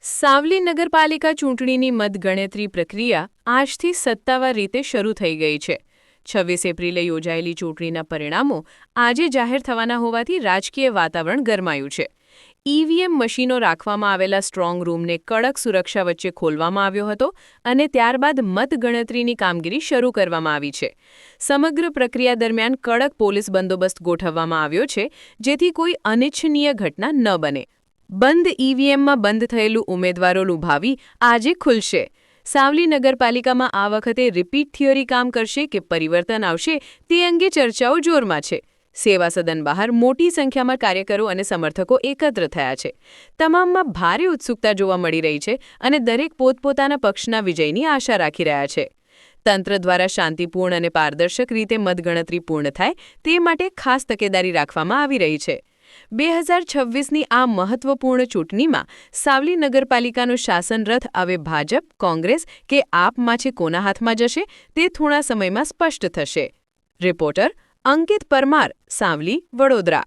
સાવલી નગરપાલિકા ચૂંટણીની મતગણતરી પ્રક્રિયા આજથી સત્તાવાર રીતે શરૂ થઈ ગઈ છે। 26 એપ્રિલે યોજાયેલી ચૂંટણીના પરિણામો આજે જાહેર થવાના હોવાથી રાજકીય વાતાવરણ ગરમાયું છે। ઈવીએમ મશીનો રાખવામાં આવેલા સ્ટ્રોંગ રૂમને કડક સુરક્ષા વચ્ચે ખોલવામાં આવ્યો હતો અને ત્યારબાદ મતગણતરીની કામગીરી શરૂ કરવામાં આવી છે। સમગ્ર પ્રક્રિયા દરમિયાન કડક પોલીસ બંદોબસ્ત ગોઠવવામાં આવ્યો છે, જેથી કોઈ અનિચ્છનીય ઘટના ન બને। બંધ ઈવીએમમાં બંધ થયેલું ઉમેદવારો લુભાવી આજે ખુલશે। સાવલી નગરપાલિકામાં આ વખતે રિપીટ થિયરી કામ કરશે કે પરિવર્તન આવશે તે અંગે ચર્ચાઓ જોરમાં છે। સેવા સદન બહાર મોટી સંખ્યામાં કાર્યકરો અને સમર્થકો એકત્ર થયા છે। તમામમાં ભારે ઉત્સુકતા જોવા મળી રહી છે અને દરેક પોતપોતાના પક્ષના વિજયની આશા રાખી રહ્યા છે। તંત્ર દ્વારા શાંતિપૂર્ણ અને પારદર્શક રીતે મતગણતરી પૂર્ણ થાય તે માટે ખાસ તકેદારી રાખવામાં આવી રહી છે। 2026ની આ મહત્વપૂર્ણ ચૂંટણીમાં સાવલી નગરપાલિકાનો શાસન રથ હવે ભાજપ, કોંગ્રેસ કે આપમાં છે કોના હાથમાં જશે તે થોડા સમયમાં સ્પષ્ટ થશે। રિપોર્ટર અંકિત પરમાર, સાવલી, વડોદરા।